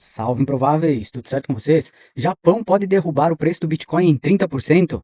Salve improváveis, tudo certo com vocês? Japão pode derrubar o preço do Bitcoin em 30%?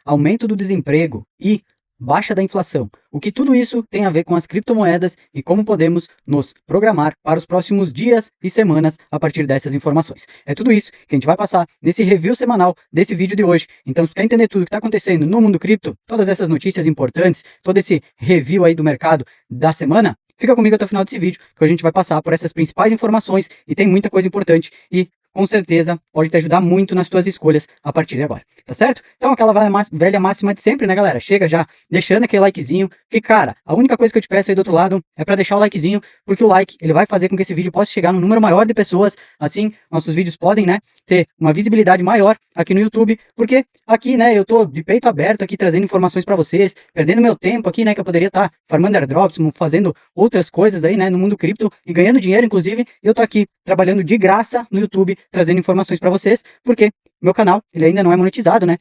Aumento do desemprego e baixa da inflação. O que tudo isso tem a ver com as criptomoedas e como podemos nos programar para os próximos dias e semanas a partir dessas informações. É tudo isso que a gente vai passar nesse review semanal desse vídeo de hoje. Então, se tu quer entender tudo o que está acontecendo no mundo cripto, todas essas notícias importantes, todo esse review aí do mercado da semana, fica comigo até o final desse vídeo, que a gente vai passar por essas principais informações e tem muita coisa importante e com certeza pode te ajudar muito nas tuas escolhas a partir de agora, tá certo? Então aquela velha máxima de sempre, né, galera? Chega já deixando aquele likezinho, que cara, a única coisa que eu te peço aí do outro lado é para deixar o likezinho, porque o like, ele vai fazer com que esse vídeo possa chegar num número maior de pessoas, assim, nossos vídeos podem, né, ter uma visibilidade maior aqui no YouTube, porque aqui, né, eu tô de peito aberto aqui trazendo informações para vocês, perdendo meu tempo aqui, né, que eu poderia estar farmando airdrops, fazendo outras coisas aí, né, no mundo cripto e ganhando dinheiro, inclusive, eu tô aqui trabalhando de graça no YouTube, trazendo informações para vocês, porque meu canal, ele ainda não é monetizado, né?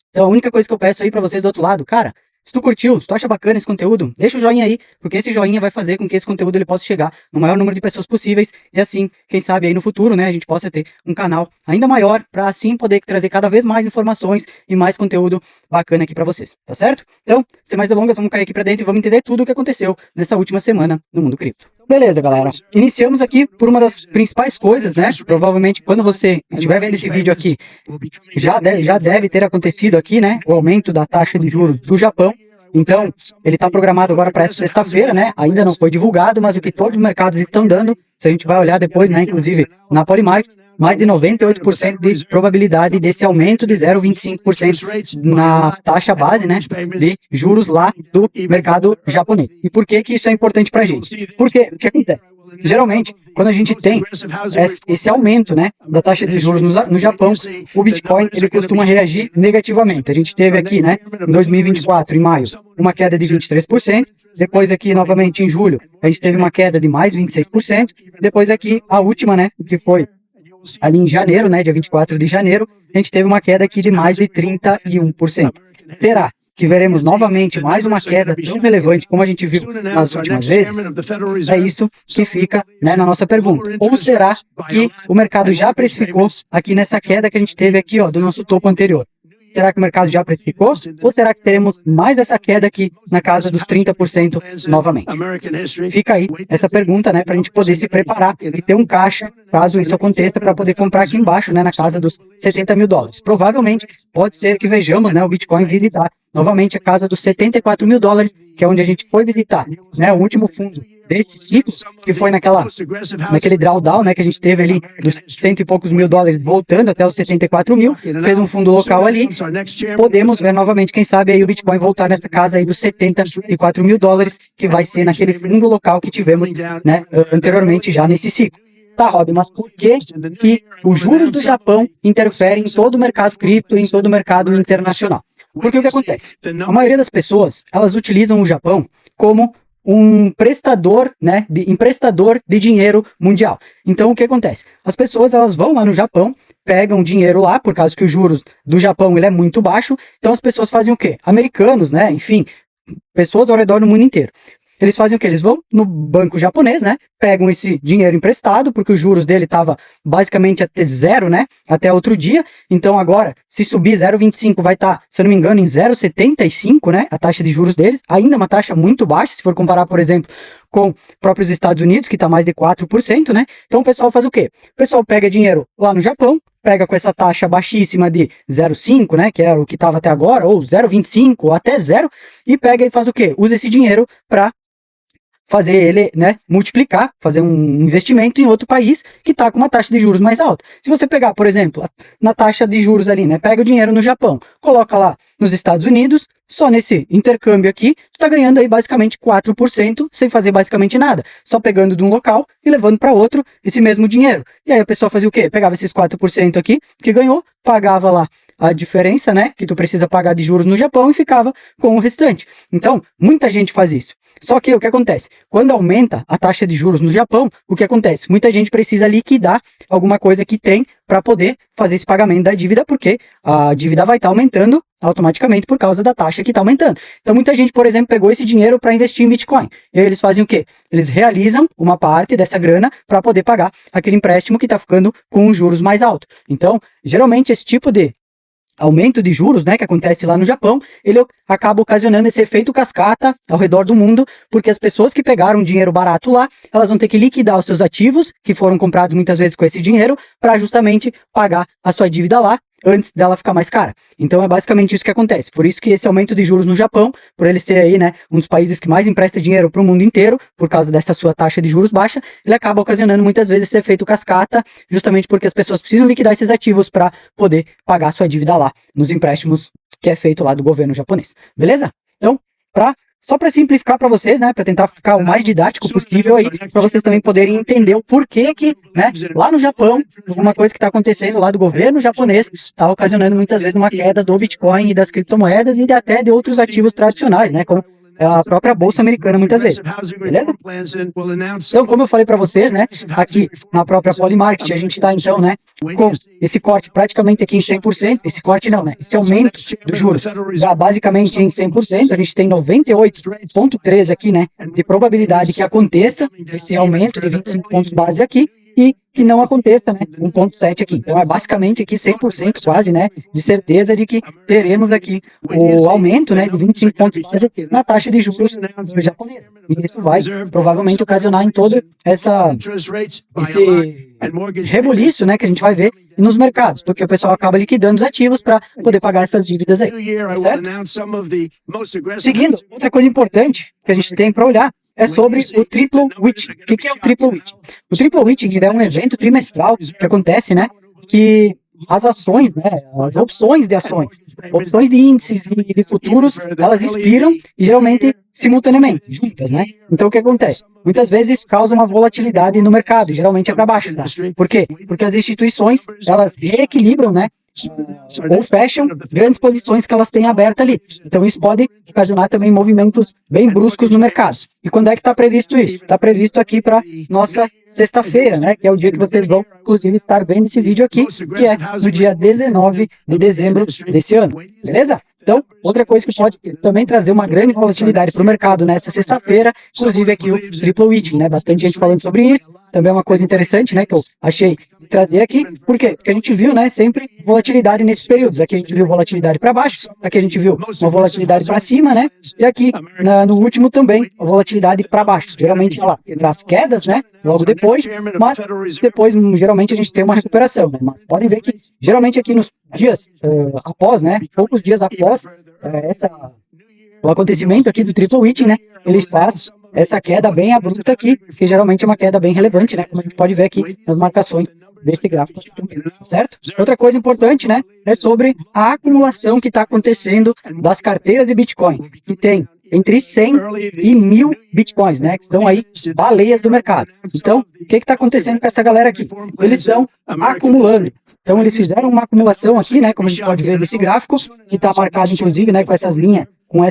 Então a única coisa que eu peço aí para vocês do outro lado, cara, se tu curtiu, se tu acha bacana esse conteúdo, deixa o joinha aí, porque esse joinha vai fazer com que esse conteúdo ele possa chegar no maior número de pessoas possíveis e assim, quem sabe aí no futuro, né, a gente possa ter um canal ainda maior para assim poder trazer cada vez mais informações e mais conteúdo bacana aqui para vocês, tá certo? Então, sem mais delongas, vamos cair aqui para dentro e vamos entender tudo o que aconteceu nessa última semana no mundo cripto. Beleza, galera. Iniciamos aqui por uma das principais coisas, né? Provavelmente quando você estiver vendo esse vídeo aqui, já deve ter acontecido aqui, né? O aumento da taxa de juros do Japão. Então, ele está programado agora para essa sexta-feira, né? Ainda não foi divulgado, mas o que todos os mercados estão dando, se a gente vai olhar depois, né? Inclusive na Polymarket, mais de 98% de probabilidade desse aumento de 0,25% na taxa base, né, de juros lá do mercado japonês. E por que que isso é importante para a gente? Porque o que acontece? Geralmente, quando a gente tem esse aumento, né, da taxa de juros no Japão, o Bitcoin ele costuma reagir negativamente. A gente teve aqui, né, em 2024, em maio, uma queda de 23%. Depois aqui, novamente, em julho, a gente teve uma queda de mais 26%. Depois aqui, a última, né, que foi ali em janeiro, né, dia 24 de janeiro, a gente teve uma queda aqui de mais de 31%. Será que veremos novamente mais uma queda tão relevante como a gente viu nas últimas vezes? É isso que fica, né, na nossa pergunta. Ou será que o mercado já precificou aqui nessa queda que a gente teve aqui, ó, do nosso topo anterior? Será que o mercado já precificou? Ou será que teremos mais essa queda aqui na casa dos 30% novamente? Fica aí essa pergunta, né, para a gente poder se preparar e ter um caixa, caso isso aconteça, para poder comprar aqui embaixo, né, na casa dos 70 mil dólares. Provavelmente pode ser que vejamos, né, o Bitcoin visitar novamente a casa dos 74 mil dólares, que é onde a gente foi visitar, né, o último fundo desse ciclo, que foi naquele drawdown, né, que a gente teve ali dos 100 e poucos mil dólares voltando até os 74 mil, fez um fundo local ali, podemos ver novamente, quem sabe aí o Bitcoin voltar nessa casa aí dos 74 mil dólares, que vai ser naquele fundo local que tivemos, né, anteriormente já nesse ciclo. Tá, Rob, mas por que que os juros do Japão interferem em todo o mercado cripto e em todo o mercado internacional? Porque o que acontece? A maioria das pessoas, elas utilizam o Japão como um prestador, né, emprestador de dinheiro mundial. Então, o que acontece? As pessoas, elas vão lá no Japão, pegam dinheiro lá, por causa que os juros do Japão ele é muito baixo, então as pessoas fazem o quê? Americanos, né, enfim, pessoas ao redor do mundo inteiro. Eles fazem o quê? Eles vão no banco japonês, né? Pegam esse dinheiro emprestado, porque os juros dele estavam basicamente até zero, né? Até outro dia. Então agora, se subir 0,25, vai estar, se eu não me engano, em 0,75, né? A taxa de juros deles. Ainda é uma taxa muito baixa, se for comparar, por exemplo, com próprios Estados Unidos, que está mais de 4%, né? Então o pessoal faz o quê? O pessoal pega dinheiro lá no Japão, pega com essa taxa baixíssima de 0,5, né? Que era o que estava até agora, ou 0,25, ou até zero, e pega e faz o quê? Usa esse dinheiro para fazer ele, né, multiplicar, fazer um investimento em outro país que está com uma taxa de juros mais alta. Se você pegar, por exemplo, na taxa de juros ali, né, pega o dinheiro no Japão, coloca lá nos Estados Unidos, só nesse intercâmbio aqui, tu está ganhando aí basicamente 4% sem fazer basicamente nada, só pegando de um local e levando para outro esse mesmo dinheiro. E aí a pessoa fazia o quê? Pegava esses 4% aqui que ganhou, pagava lá a diferença, né, que tu precisa pagar de juros no Japão e ficava com o restante. Então, muita gente faz isso. Só que o que acontece? Quando aumenta a taxa de juros no Japão, o que acontece? Muita gente precisa liquidar alguma coisa que tem para poder fazer esse pagamento da dívida, porque a dívida vai estar aumentando automaticamente por causa da taxa que está aumentando. Então muita gente, por exemplo, pegou esse dinheiro para investir em Bitcoin. E aí eles fazem o quê? Eles realizam uma parte dessa grana para poder pagar aquele empréstimo que está ficando com os juros mais altos. Então, geralmente esse tipo de aumento de juros, né, que acontece lá no Japão, ele acaba ocasionando esse efeito cascata ao redor do mundo, porque as pessoas que pegaram dinheiro barato lá, elas vão ter que liquidar os seus ativos, que foram comprados muitas vezes com esse dinheiro, para justamente pagar a sua dívida lá, antes dela ficar mais cara. Então é basicamente isso que acontece. Por isso que esse aumento de juros no Japão, por ele ser aí, né, um dos países que mais empresta dinheiro para o mundo inteiro, por causa dessa sua taxa de juros baixa, ele acaba ocasionando muitas vezes esse efeito cascata, justamente porque as pessoas precisam liquidar esses ativos para poder pagar a sua dívida lá, nos empréstimos que é feito lá do governo japonês. Beleza? Então, só para simplificar para vocês, né, para tentar ficar o mais didático possível aí, para vocês também poderem entender o porquê que, né, lá no Japão, alguma coisa que está acontecendo lá do governo japonês está ocasionando muitas vezes uma queda do Bitcoin e das criptomoedas e até de outros ativos tradicionais, né, como a própria bolsa americana muitas vezes, beleza? Então, como eu falei para vocês, né, aqui na própria Polymarket, a gente está então, né, com esse corte praticamente aqui em 100%, esse corte não, né, esse aumento do juros já basicamente em 100%, a gente tem 98,3 aqui, né, de probabilidade que aconteça esse aumento de 25 pontos base aqui, e que não aconteça, né, 1,7 aqui. Então é basicamente aqui 100% quase, né, de certeza de que teremos aqui o aumento, né, de 25 pontos base na taxa de juros do japonês. E isso vai provavelmente ocasionar em todo esse rebuliço, né, que a gente vai ver nos mercados, porque o pessoal acaba liquidando os ativos para poder pagar essas dívidas aí, certo? Seguindo, outra coisa importante que a gente tem para olhar é sobre o Triple Witching. O que é o Triple Witching? O Triple Witching é um evento trimestral que acontece, né, que as ações, né, as opções de ações, opções de índices e de futuros, elas expiram e geralmente simultaneamente, juntas, né? Então o que acontece? Muitas vezes causa uma volatilidade no mercado, geralmente é para baixo, tá? Por quê? Porque as instituições, elas reequilibram, né, ou fecham grandes posições que elas têm abertas ali. Então isso pode ocasionar também movimentos bem bruscos no mercado. E quando é que está previsto isso? Está previsto aqui para nossa sexta-feira, né? Que é o dia que vocês vão, inclusive, estar vendo esse vídeo aqui, que é no dia 19 de dezembro desse ano. Beleza? Então, outra coisa que pode também trazer uma grande volatilidade para o mercado nessa sexta-feira, inclusive aqui o Triple Witching, né? Bastante gente falando sobre isso. Também é uma coisa interessante, né, que eu achei trazer aqui. Por quê? Porque a gente viu, né, sempre volatilidade nesses períodos. Aqui a gente viu volatilidade para baixo, aqui a gente viu uma volatilidade para cima, né? E aqui, no último também, a volatilidade para baixo. Geralmente, olha lá, nas quedas, né? Logo depois, mas depois, geralmente, a gente tem uma recuperação, né? Mas podem ver que, geralmente, aqui nos dias após, né? Poucos dias após o acontecimento aqui do Triple Witching, né? Ele faz essa queda bem abrupta aqui, que geralmente é uma queda bem relevante, né? Como a gente pode ver aqui nas marcações desse gráfico, certo? Outra coisa importante, né? É sobre a acumulação que está acontecendo das carteiras de Bitcoin, que tem entre 100 e 1.000 Bitcoins, né? Que estão aí baleias do mercado. Então, o que está acontecendo com essa galera aqui? Eles estão acumulando. Então, eles fizeram uma acumulação aqui, né? Como a gente pode ver nesse gráfico, que está marcado, inclusive, né? Com essas linhas, com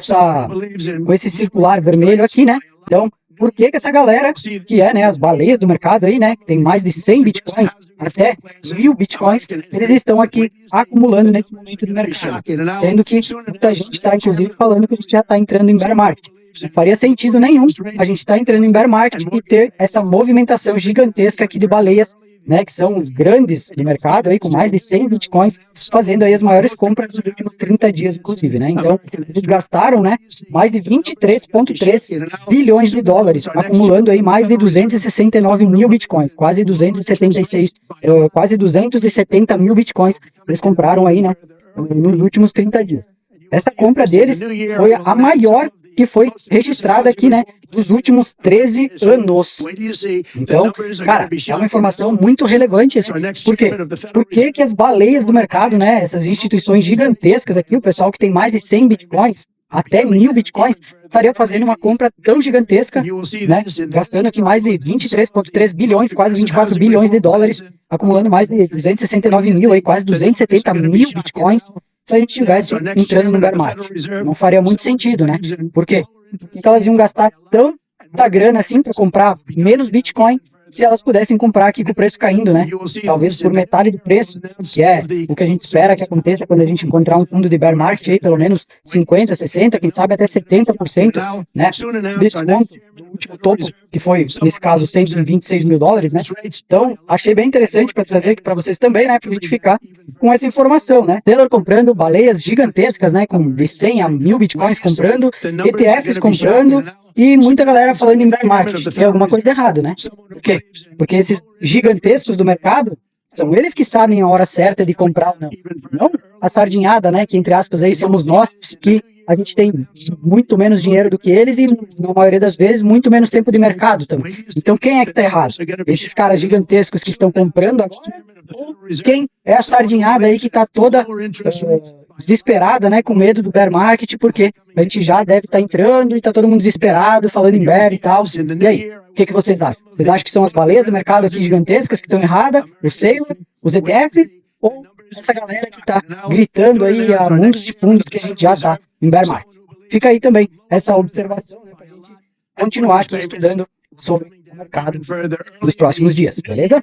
esse circular vermelho aqui, né? Então, por que essa galera, que é, né, as baleias do mercado aí, né, que tem mais de 100 bitcoins, até 1.000 bitcoins, eles estão aqui acumulando nesse momento do mercado, sendo que muita gente está, inclusive, falando que a gente já está entrando em bear market. Não faria sentido nenhum a gente estar entrando em bear market e ter essa movimentação gigantesca aqui de baleias, né, que são os grandes do mercado, aí, com mais de 100 bitcoins, fazendo aí as maiores compras nos últimos 30 dias, inclusive, né? Então, eles gastaram, né, mais de 23,3 bilhões de dólares, acumulando aí mais de 269 mil bitcoins, quase 270 mil bitcoins eles compraram aí, né, nos últimos 30 dias. Essa compra deles foi a maior que foi registrada aqui, né, dos últimos 13 anos. Então, cara, é uma informação muito relevante. Por quê? Por que as baleias do mercado, né, essas instituições gigantescas aqui, o pessoal que tem mais de 100 bitcoins, até 1.000 bitcoins, estaria fazendo uma compra tão gigantesca, né, gastando aqui mais de 23,3 bilhões, quase 24 bilhões de dólares, acumulando mais de 269 mil, aí, quase 270 mil bitcoins. se a gente estivesse entrando no bear market. Não faria muito sentido, né? Por quê? Porque elas iam gastar tanta grana assim para comprar menos Bitcoin se elas pudessem comprar aqui com o preço caindo, né? Talvez por metade do preço, que é o que a gente espera que aconteça quando a gente encontrar um fundo de bear market aí, pelo menos 50%, 60%, quem sabe até 70%, né? Desconto do último topo, que foi, nesse caso, $126 mil, né? Então, achei bem interessante para trazer aqui para vocês também, né? Para a gente ficar com essa informação, né? Taylor comprando baleias gigantescas, né? Com de 100 a 1000 Bitcoins comprando, ETFs comprando, e muita galera falando em bear market. Tem alguma coisa de errado, né? Por quê? Porque esses gigantescos do mercado são eles que sabem a hora certa de comprar ou não. Não a sardinhada, né? Que, entre aspas, aí somos nós, que a gente tem muito menos dinheiro do que eles e, na maioria das vezes, muito menos tempo de mercado também. Então, quem é que está errado? Esses caras gigantescos que estão comprando agora? Ou quem é a sardinhada aí que está toda desesperada, né, com medo do bear market, porque a gente já deve estar entrando e está todo mundo desesperado, falando em bear e tal. E aí, o que vocês acham? Vocês acham que são as baleias do mercado aqui gigantescas que estão erradas, o Sailor, os ETFs, ou essa galera que está gritando aí a mundos de fundos que a gente já está em bear market? Fica aí também essa observação, né, para a gente continuar aqui estudando sobre o mercado nos próximos dias, beleza?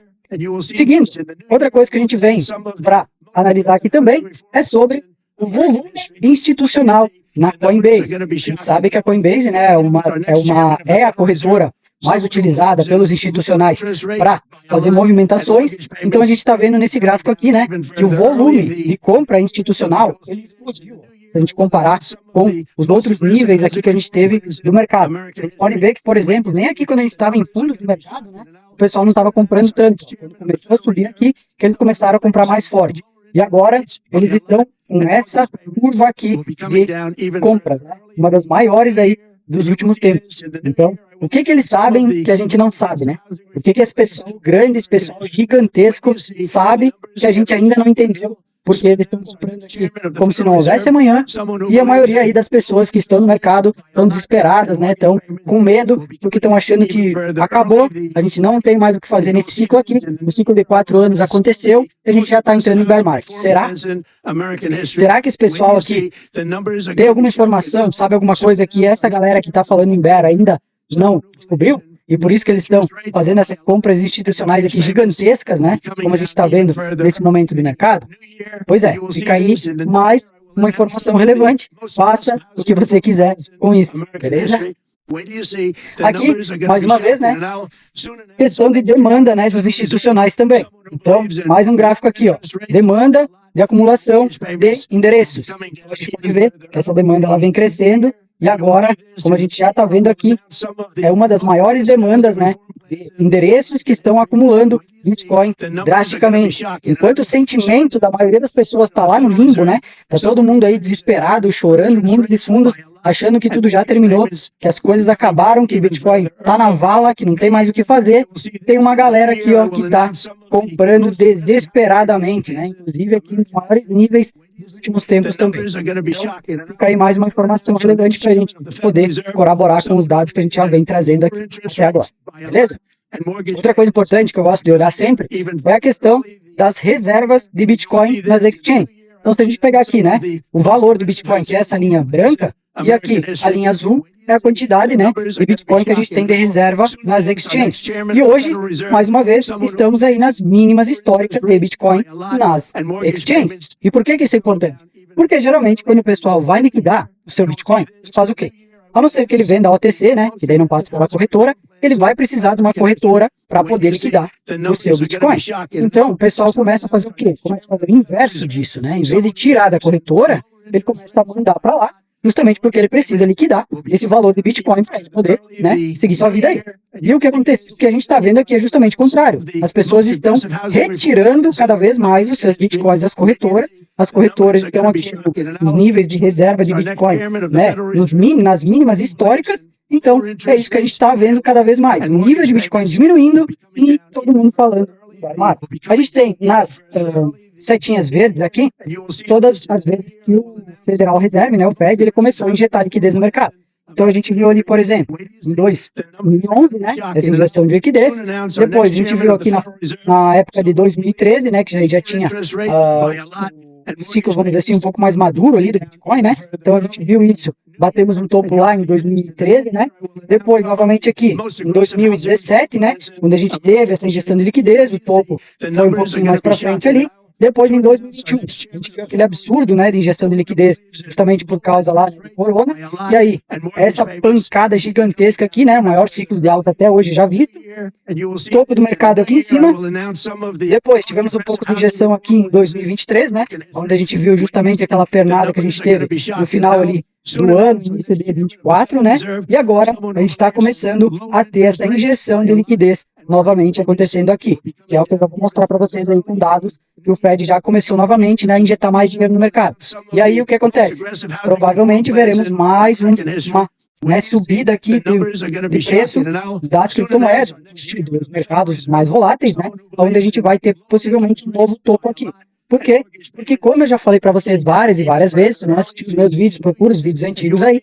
Seguindo, outra coisa que a gente vem para analisar aqui também é sobre o volume institucional na Coinbase. A gente sabe que a Coinbase, né, é a corretora mais utilizada pelos institucionais para fazer movimentações. Então a gente está vendo nesse gráfico aqui, né, que o volume de compra institucional ele explodiu. Se a gente comparar com os outros níveis aqui que a gente teve do mercado. A gente pode ver que, por exemplo, nem aqui quando a gente estava em fundo do mercado, né, o pessoal não estava comprando tanto. Quando começou a subir aqui, que eles começaram a comprar mais forte. E agora, eles estão com essa curva aqui de compras, né? Uma das maiores aí dos últimos tempos. Então, o que eles sabem que a gente não sabe, né? O que esse pessoal grande, esse pessoal gigantesco sabe que a gente ainda não entendeu? Porque eles estão comprando aqui como se não houvesse amanhã, e a maioria aí das pessoas que estão no mercado estão desesperadas, né? Estão com medo, porque estão achando que acabou, a gente não tem mais o que fazer nesse ciclo aqui, o ciclo de 4 anos aconteceu, e a gente já está entrando em bear market. Será que esse pessoal aqui tem alguma informação, sabe alguma coisa que essa galera que está falando em bear ainda não descobriu? E por isso que eles estão fazendo essas compras institucionais aqui gigantescas, né? Como a gente está vendo nesse momento do mercado. Pois é, fica aí mais uma informação relevante. Faça o que você quiser com isso, beleza? Aqui, mais uma vez, né? Questão de demanda, né, dos institucionais também. Então, mais um gráfico aqui, ó. Demanda de acumulação de endereços. A gente pode ver que essa demanda ela vem crescendo. E agora, como a gente já está vendo aqui, é uma das maiores demandas, né, de endereços que estão acumulando Bitcoin drasticamente. Enquanto o sentimento da maioria das pessoas está lá no limbo, né, está todo mundo aí desesperado, chorando, mundo de fundos, achando que tudo já terminou, que as coisas acabaram, que Bitcoin está na vala, que não tem mais o que fazer. Tem uma galera aqui, ó, que está comprando desesperadamente, né, inclusive aqui nos maiores níveis dos últimos tempos também. Então, fica aí mais uma informação relevante para a gente poder corroborar com os dados que a gente já vem trazendo aqui até agora, beleza? Outra coisa importante que eu gosto de olhar sempre é a questão das reservas de Bitcoin nas exchanges. Então, se a gente pegar aqui, né, o valor do Bitcoin, que é essa linha branca, e aqui a linha azul é a quantidade, né, de Bitcoin que a gente tem de reserva nas exchanges. E hoje, mais uma vez, estamos aí nas mínimas históricas de Bitcoin nas exchanges. E por que isso é importante? Porque geralmente, quando o pessoal vai liquidar o seu Bitcoin, faz o quê? A não ser que ele venda a OTC, né, que daí não passa pela corretora, ele vai precisar de uma corretora para poder liquidar o seu Bitcoin. Então, o pessoal começa a fazer o quê? Começa a fazer o inverso disso, né? Em vez de tirar da corretora, ele começa a mandar para lá, justamente porque ele precisa liquidar esse valor de Bitcoin para ele poder, né, seguir sua vida aí. E o que acontece, o que a gente está vendo aqui é justamente o contrário. As pessoas estão retirando cada vez mais os seus Bitcoins das corretoras. As corretoras estão aqui nos níveis de reserva de Bitcoin, né, nas mínimas históricas. Então, é isso que a gente está vendo cada vez mais. O nível de Bitcoin diminuindo e todo mundo falando. A gente tem nas setinhas verdes aqui, todas as vezes que o Federal Reserve, né, o Fed, ele começou a injetar liquidez no mercado. Então a gente viu ali, por exemplo, em 2011, né, essa injeção de liquidez. Depois a gente viu aqui na época de 2013, né, que já tinha ciclo, vamos dizer assim, um pouco mais maduro ali do Bitcoin, né? Então a gente viu isso, batemos um topo lá em 2013, né? Depois, novamente aqui, em 2017, né? Quando a gente teve essa injeção de liquidez, o topo foi um pouquinho mais para frente ali. Depois, em 2021, a gente viu aquele absurdo, né, de injeção de liquidez, justamente por causa lá do corona. E aí, essa pancada gigantesca aqui, né, o maior ciclo de alta até hoje já visto. Topo do mercado aqui em cima. Depois, tivemos um pouco de injeção aqui em 2023, né, onde a gente viu justamente aquela pernada que a gente teve no final ali do ano, início de 24, né? E agora a gente está começando a ter essa injeção de liquidez novamente acontecendo aqui, que é o que eu vou mostrar para vocês aí com dados que o Fed já começou novamente, né, a injetar mais dinheiro no mercado. E aí o que acontece? Provavelmente veremos mais uma né, subida aqui de preço das criptomoedas, dos mercados mais voláteis, né, onde a gente vai ter possivelmente um novo topo aqui. Por quê? Porque como eu já falei para vocês várias e várias vezes, se não assistiu os meus vídeos, procura os vídeos antigos aí,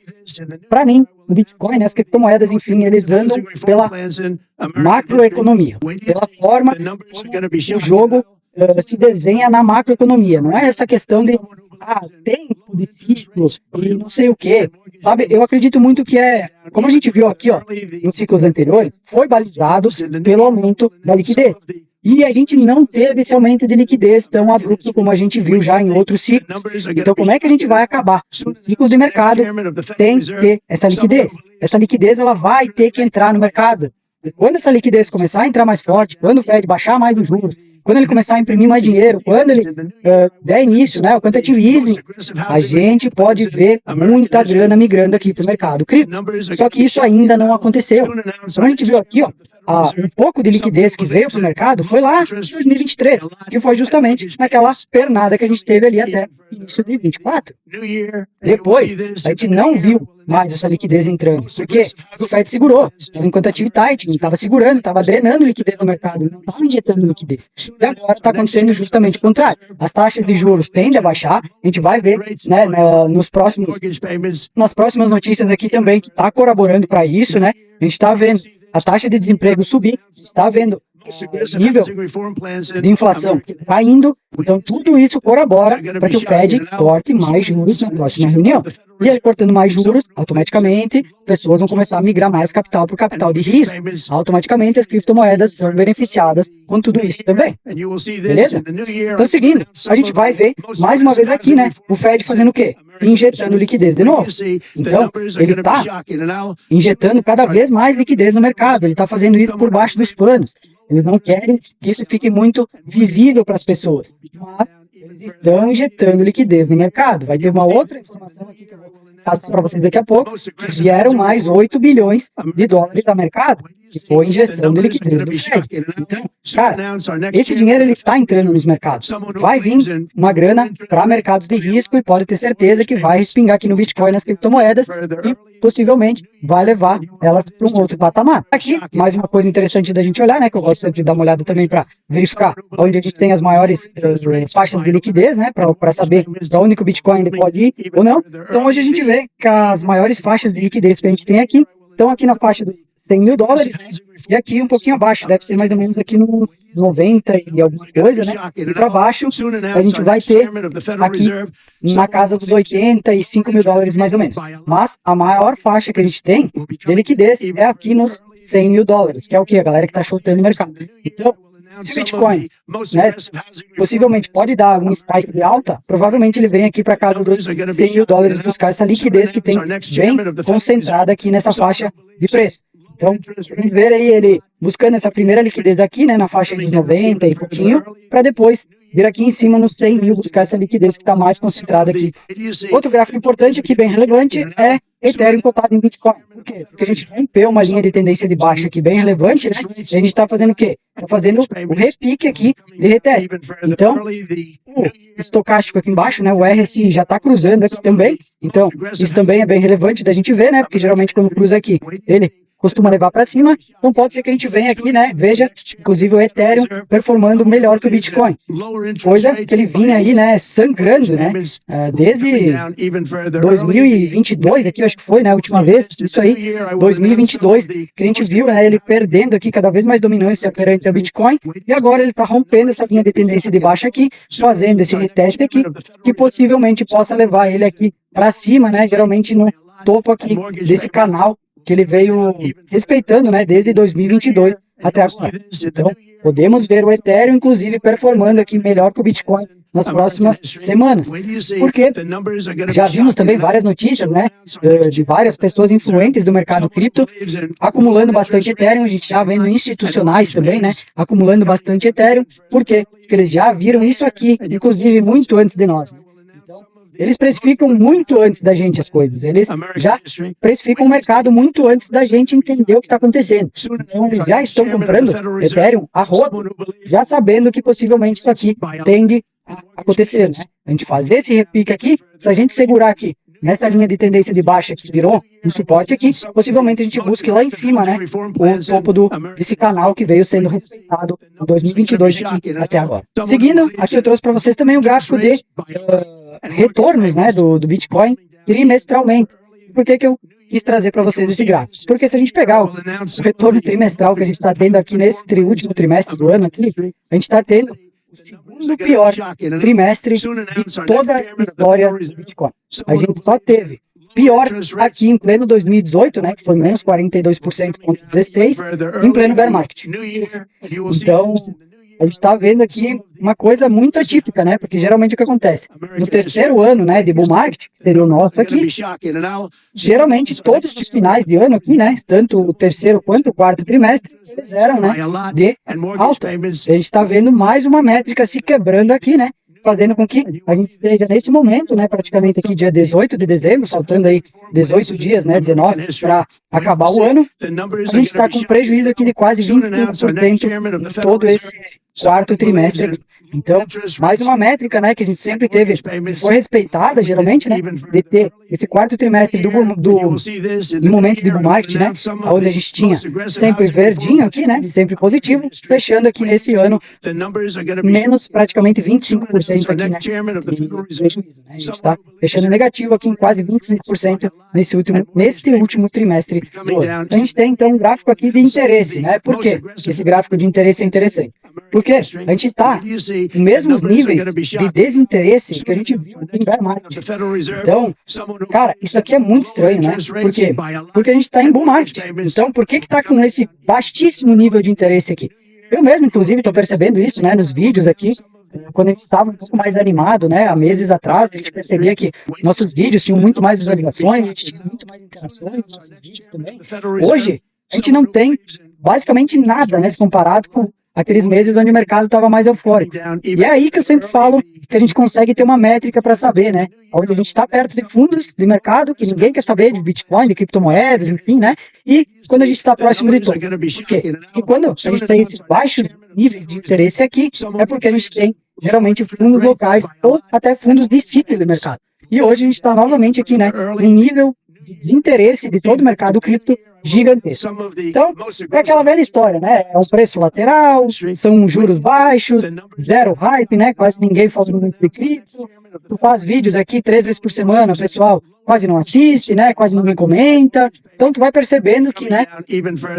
para mim, o Bitcoin, né, as criptomoedas, enfim, eles andam pela macroeconomia, pela forma como o jogo se desenha na macroeconomia. Não é essa questão de tempo de ciclo e não sei o quê. Sabe, eu acredito muito que como a gente viu aqui, ó, nos ciclos anteriores, foi balizado pelo aumento da liquidez. E a gente não teve esse aumento de liquidez tão abrupto como a gente viu já em outros ciclos. Então, como é que a gente vai acabar? Os ciclos de mercado tem que ter essa liquidez. Essa liquidez ela vai ter que entrar no mercado. E quando essa liquidez começar a entrar mais forte, quando o Fed baixar mais os juros, quando ele começar a imprimir mais dinheiro, quando ele der início, né, o quantitative easing, a gente pode ver muita grana migrando aqui para o mercado cripto. Só que isso ainda não aconteceu. Então a gente viu aqui, ó, um pouco de liquidez que veio para o mercado foi lá em 2023, que foi justamente naquela pernada que a gente teve ali até início de 24. Depois, a gente não viu mais essa liquidez entrando, porque o Fed segurou, estava em quantitative tightening, estava segurando, estava drenando liquidez no mercado, não estava injetando liquidez. E agora está acontecendo justamente o contrário. As taxas de juros tendem a baixar, a gente vai ver, né, nas próximas notícias aqui também, que está corroborando para isso, né? A gente está vendo a taxa de desemprego subir, está vendo o nível de inflação caindo, então tudo isso corrobora para que o Fed corte mais juros na próxima reunião. E ele cortando mais juros, automaticamente, pessoas vão começar a migrar mais capital para o capital de risco. Automaticamente, as criptomoedas são beneficiadas com tudo isso também. Beleza? Então, seguindo, a gente vai ver, mais uma vez aqui, né, o Fed fazendo o quê? Injetando liquidez de novo. Então, ele está injetando cada vez mais liquidez no mercado. Ele está fazendo isso por baixo dos panos. Eles não querem que isso fique muito visível para as pessoas, mas eles estão injetando liquidez no mercado. Vai ter uma outra informação aqui que eu vou passar para vocês daqui a pouco, que vieram mais 8 bilhões de dólares ao mercado, que foi injeção de liquidez do Fed. Então, cara, esse dinheiro ele está entrando nos mercados. Vai vir uma grana para mercados de risco e pode ter certeza que vai respingar aqui no Bitcoin, nas criptomoedas, e possivelmente vai levar elas para um outro patamar. Aqui, mais uma coisa interessante da gente olhar, né, que eu gosto sempre de dar uma olhada também para verificar onde a gente tem as maiores faixas de liquidez, né, para saber para onde que o Bitcoin ele pode ir ou não. Então, hoje a gente vê que as maiores faixas de liquidez que a gente tem aqui estão aqui na faixa dos 100 mil dólares, né? E aqui um pouquinho abaixo, deve ser mais ou menos aqui no 90 e alguma coisa, né? E para baixo, a gente vai ter aqui na casa dos 85 mil dólares mais ou menos. Mas a maior faixa que a gente tem de liquidez é aqui nos 100 mil dólares, que é o que? A galera que está shortando no mercado. Então, se o Bitcoin, né, possivelmente pode dar um spike de alta, provavelmente ele vem aqui para casa dos 100 mil dólares buscar essa liquidez que tem bem concentrada aqui nessa faixa de preço. Então, vamos ver aí ele buscando essa primeira liquidez aqui, né, na faixa dos 90 e pouquinho, para depois vir aqui em cima nos 100 mil, buscar essa liquidez que está mais concentrada aqui. Outro gráfico importante aqui, bem relevante, é Ethereum cotado em Bitcoin. Por quê? Porque a gente rompeu uma linha de tendência de baixa aqui bem relevante, né? E a gente está fazendo o quê? Está fazendo o repique aqui de reteste. Então, o estocástico aqui embaixo, né? O RSI já está cruzando aqui também. Então, isso também é bem relevante da gente ver, né? Porque geralmente quando cruza aqui, ele costuma levar para cima, então pode ser que a gente venha aqui, né, veja, inclusive o Ethereum performando melhor que o Bitcoin, coisa que ele vinha aí, né, sangrando, né, desde 2022, aqui eu acho que foi, né, a última vez, isso aí, 2022, que a gente viu, né, ele perdendo aqui cada vez mais dominância perante o Bitcoin, e agora ele está rompendo essa linha de tendência de baixa aqui, fazendo esse reteste aqui, que possivelmente possa levar ele aqui para cima, né, geralmente no topo aqui desse canal que ele veio respeitando, né, desde 2022 até agora. Então, podemos ver o Ethereum, inclusive, performando aqui melhor que o Bitcoin nas próximas semanas. Porque já vimos também várias notícias, né, de várias pessoas influentes do mercado cripto acumulando bastante Ethereum. A gente já vendo institucionais também, né, acumulando bastante Ethereum. Por quê? Porque eles já viram isso aqui, inclusive, muito antes de nós. Eles precificam muito antes da gente as coisas. Eles já precificam o mercado muito antes da gente entender o que está acontecendo. Então, eles já estão comprando Ethereum a rodo, já sabendo que possivelmente isso aqui tende a acontecer, né? A gente fazer esse repique aqui, se a gente segurar aqui nessa linha de tendência de baixa que virou um suporte aqui, possivelmente a gente busque lá em cima, né, o topo desse canal que veio sendo respeitado em 2022 aqui até agora. Seguindo, aqui eu trouxe para vocês também um gráfico de retornos, né, do Bitcoin trimestralmente. Por que eu quis trazer para vocês esse gráfico? Porque se a gente pegar o retorno trimestral que a gente está tendo aqui nesse último trimestre do ano aqui, a gente está tendo o segundo pior trimestre de toda a história do Bitcoin. A gente só teve pior aqui em pleno 2018, né, que foi menos 42,16%, em pleno bear market. Então, a gente está vendo aqui uma coisa muito atípica, né? Porque geralmente o que acontece? No terceiro ano, né, de bull market, que seria o nosso aqui, geralmente todos os finais de ano aqui, né, tanto o terceiro quanto o quarto trimestre, eles eram, né, de alta. A gente está vendo mais uma métrica se quebrando aqui, né? Fazendo com que a gente esteja nesse momento, né, praticamente aqui dia 18 de dezembro, faltando aí 18 dias, né, 19, para acabar o ano, a gente está com prejuízo aqui de quase 25% em todo esse quarto trimestre. Então, mais uma métrica, né, que a gente sempre teve, foi respeitada, geralmente, né, de ter esse quarto trimestre do momento de bull market, né, onde a gente tinha sempre verdinho aqui, né, sempre positivo, fechando aqui nesse ano, menos praticamente 25% aqui, né, a gente está fechando negativo aqui em quase 25% nesse último trimestre do ano. A gente tem, então, um gráfico aqui de interesse, né, por quê? Esse gráfico de interesse é interessante. Porque a gente está nos mesmos níveis de desinteresse que a gente viu em bear market. Então, cara, isso aqui é muito estranho, né? Por quê? Porque a gente está em bull market. Então, por que está com esse baixíssimo nível de interesse aqui? Eu mesmo, inclusive, estou percebendo isso, né, nos vídeos aqui. Quando a gente estava um pouco mais animado, né, há meses atrás, a gente percebia que nossos vídeos tinham muito mais visualizações, a gente tinha muito mais interações nos nossos vídeos também. Hoje, a gente não tem basicamente nada, né, se comparado com aqueles meses onde o mercado estava mais eufórico. E é aí que eu sempre falo que a gente consegue ter uma métrica para saber, né? Onde a gente está perto de fundos de mercado, que ninguém quer saber de Bitcoin, de criptomoedas, enfim, né? E quando a gente está próximo de topo. Por quê? Porque quando a gente tem esses baixos níveis de interesse aqui, é porque a gente tem, geralmente, fundos locais ou até fundos de ciclo de mercado. E hoje a gente está novamente aqui, né? Em nível de interesse de todo o mercado cripto gigantesco. Então, é aquela velha história, né? É um preço lateral, são juros baixos, zero hype, né? Quase ninguém fala muito de cripto. Tu faz vídeos aqui 3 vezes por semana, o pessoal quase não assiste, né? Quase ninguém comenta. Então, tu vai percebendo que, né,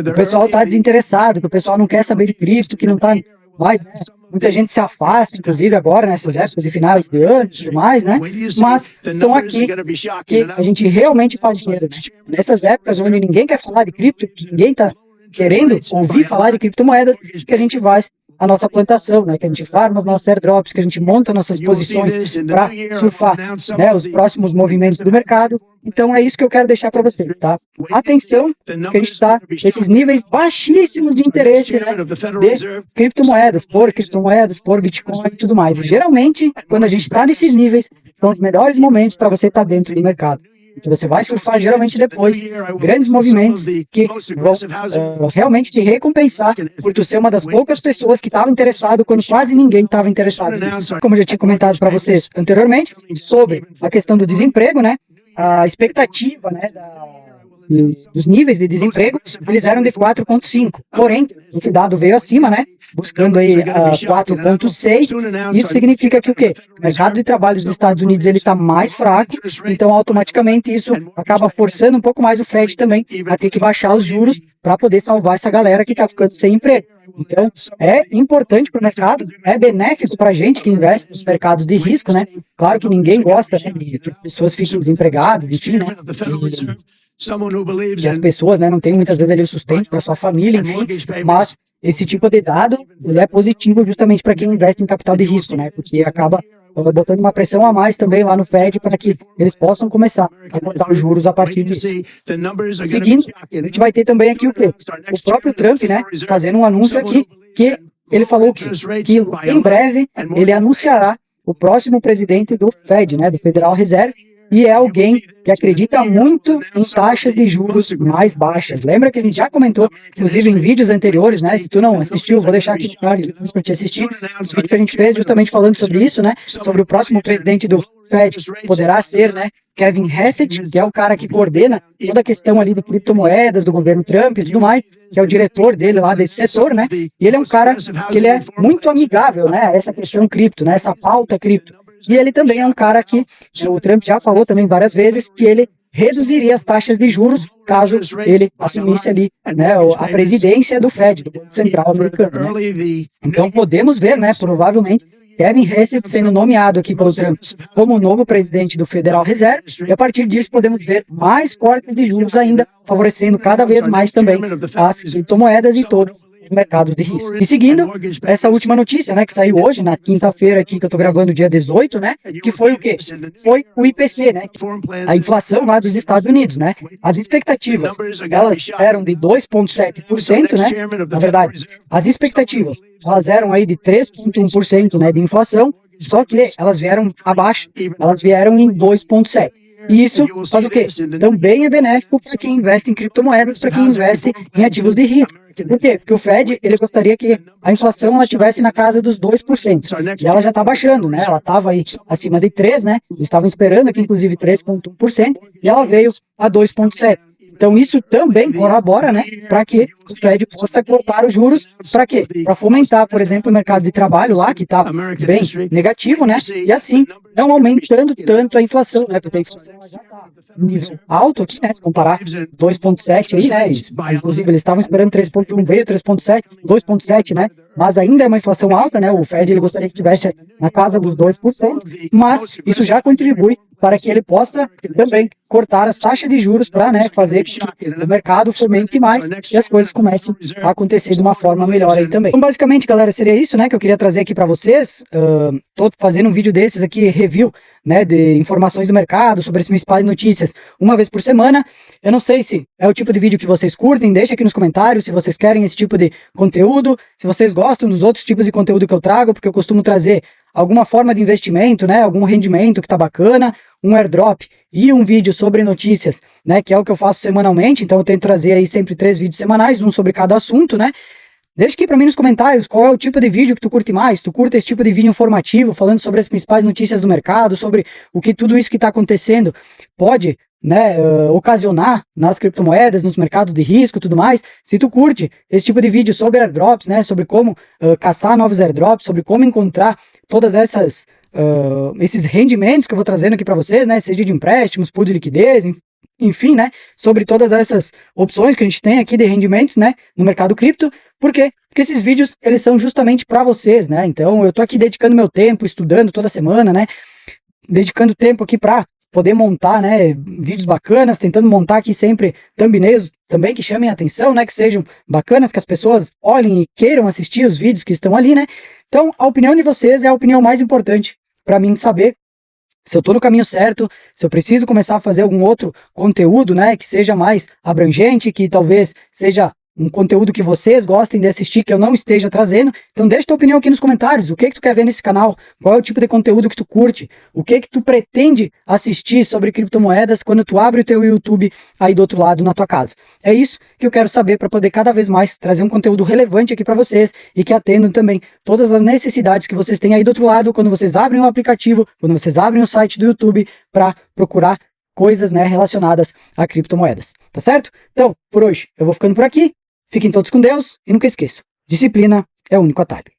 o pessoal está desinteressado, que o pessoal não quer saber de cripto, que não está mais, né? Muita gente se afasta, inclusive agora, nessas épocas de finais de ano e tudo mais, né? Mas são aqui que a gente realmente faz dinheiro, né? Nessas épocas onde ninguém quer falar de cripto, que ninguém está querendo ouvir falar de criptomoedas, que a gente faz a nossa plantação, né? Que a gente farma os nossos airdrops, que a gente monta nossas posições para surfar, né, os próximos movimentos do mercado. Então é isso que eu quero deixar para vocês, tá? Atenção, que a gente está nesses níveis baixíssimos de interesse, né, de criptomoedas, por Bitcoin e tudo mais. E geralmente, quando a gente está nesses níveis, são os melhores momentos para você estar dentro do mercado. Que você vai surfar geralmente depois grandes movimentos que vão realmente te recompensar por tu ser uma das poucas pessoas que estava interessado quando quase ninguém estava interessado nisso. Como eu já tinha comentado para vocês anteriormente sobre a questão do desemprego, né? A expectativa, né, dos níveis de desemprego, eles eram de 4,5. Porém, esse dado veio acima, né? Buscando aí 4,6. Isso significa que o quê? O mercado de trabalho dos Estados Unidos ele está mais fraco, então automaticamente isso acaba forçando um pouco mais o Fed também a ter que baixar os juros para poder salvar essa galera que está ficando sem emprego. Então, é importante para o mercado, é benéfico para a gente que investe nos mercados de risco, né? Claro que ninguém gosta, né, de que as pessoas fiquem desempregadas, enfim, né? E as pessoas, né, não têm muitas vezes ali o sustento para sua família, enfim, mas esse tipo de dado ele é positivo justamente para quem investe em capital de risco, né? Porque acaba botando uma pressão a mais também lá no Fed para que eles possam começar a cortar os juros a partir disso. Seguindo, a gente vai ter também aqui o quê? O próprio Trump, né, fazendo um anúncio aqui que ele falou que em breve ele anunciará o próximo presidente do Fed, né, do Federal Reserve, e é alguém que acredita muito em taxas de juros mais baixas. Lembra que a gente já comentou, inclusive em vídeos anteriores, né? Se tu não assistiu, vou deixar aqui no card para te assistir. O vídeo que a gente fez justamente falando sobre isso, né? Sobre o próximo presidente do Fed poderá ser, né, Kevin Hassett, que é o cara que coordena toda a questão ali de criptomoedas do governo Trump e tudo mais, que é o diretor dele lá desse setor, né? E ele é um cara que ele é muito amigável, né? A essa questão cripto, né? Essa pauta cripto. E ele também é um cara que, o Trump já falou também várias vezes, que ele reduziria as taxas de juros caso ele assumisse ali, né, a presidência do Fed, do Banco Central americano. Né? Então podemos ver, né, provavelmente, Kevin Hassett sendo nomeado aqui pelo Trump como o novo presidente do Federal Reserve, e a partir disso podemos ver mais cortes de juros ainda, favorecendo cada vez mais também as criptomoedas e todo mercado de risco. E seguindo essa última notícia, né, que saiu hoje, na quinta-feira aqui, que eu tô gravando dia 18, né, que foi o quê? Foi o IPC, né, a inflação lá dos Estados Unidos, né. As expectativas, elas eram de 2,7%, né, na verdade, as expectativas, elas eram aí de 3,1%, né, de inflação, só que elas vieram abaixo, elas vieram em 2,7%. E isso faz o quê? Também é benéfico para quem investe em criptomoedas, para quem investe em ativos de risco. Por quê? Porque o Fed, ele gostaria que a inflação ela estivesse na casa dos 2%. E ela já está baixando, né? Ela estava aí acima de 3%, né? Eles estavam esperando aqui, inclusive, 3,1%, e ela veio a 2,7%. Então, isso também corrobora, né, para que o Fed possa cortar os juros. Para quê? Para fomentar, por exemplo, o mercado de trabalho lá, que está bem negativo, né? E assim, não aumentando tanto a inflação, né? Porque a inflação já está em nível alto aqui, né? Se comparar 2,7 aí, né? Inclusive, eles estavam esperando 3,1, veio 3,7, 2,7, né? Mas ainda é uma inflação alta, né? O Fed ele gostaria que estivesse na casa dos 2%, mas isso já contribui para que ele possa também cortar as taxas de juros para, né, fazer que o mercado fomente mais e as coisas comecem a acontecer de uma forma melhor aí também. Então, basicamente, galera, seria isso, né, que eu queria trazer aqui para vocês. Tô fazendo um vídeo desses aqui, review, né, de informações do mercado, sobre as principais notícias, uma vez por semana. Eu não sei se é o tipo de vídeo que vocês curtem, deixa aqui nos comentários se vocês querem esse tipo de conteúdo, se vocês gostam dos outros tipos de conteúdo que eu trago, porque eu costumo trazer alguma forma de investimento, né, algum rendimento que tá bacana, um airdrop e um vídeo sobre notícias, né, que é o que eu faço semanalmente. Então eu tento trazer aí sempre 3 vídeos semanais, um sobre cada assunto, né. Deixa aqui para mim nos comentários qual é o tipo de vídeo que tu curte mais. Tu curte esse tipo de vídeo informativo, falando sobre as principais notícias do mercado, sobre o que tudo isso que está acontecendo pode, né, ocasionar nas criptomoedas, nos mercados de risco e tudo mais. Se tu curte esse tipo de vídeo sobre airdrops, né, sobre como caçar novos airdrops, sobre como encontrar todas essas esses rendimentos que eu vou trazendo aqui para vocês, né, seja de empréstimos, pool de liquidez, enfim, né, sobre todas essas opções que a gente tem aqui de rendimentos, né, no mercado cripto. Por quê? Porque esses vídeos, eles são justamente para vocês, né, então eu tô aqui dedicando meu tempo, estudando toda semana, né, dedicando tempo aqui para poder montar, né, vídeos bacanas, tentando montar aqui sempre thumbnails também que chamem a atenção, né, que sejam bacanas, que as pessoas olhem e queiram assistir os vídeos que estão ali, né. Então, a opinião de vocês é a opinião mais importante para mim saber se eu tô no caminho certo, se eu preciso começar a fazer algum outro conteúdo, né, que seja mais abrangente, que talvez seja um conteúdo que vocês gostem de assistir, que eu não esteja trazendo. Então deixa tua opinião aqui nos comentários, o que que tu quer ver nesse canal, qual é o tipo de conteúdo que tu curte, o que que tu pretende assistir sobre criptomoedas quando tu abre o teu YouTube aí do outro lado na tua casa. É isso que eu quero saber para poder cada vez mais trazer um conteúdo relevante aqui para vocês e que atendam também todas as necessidades que vocês têm aí do outro lado quando vocês abrem o aplicativo, quando vocês abrem o site do YouTube para procurar coisas, né, relacionadas a criptomoedas, tá certo? Então, por hoje eu vou ficando por aqui, fiquem todos com Deus e nunca esqueçam, disciplina é o único atalho.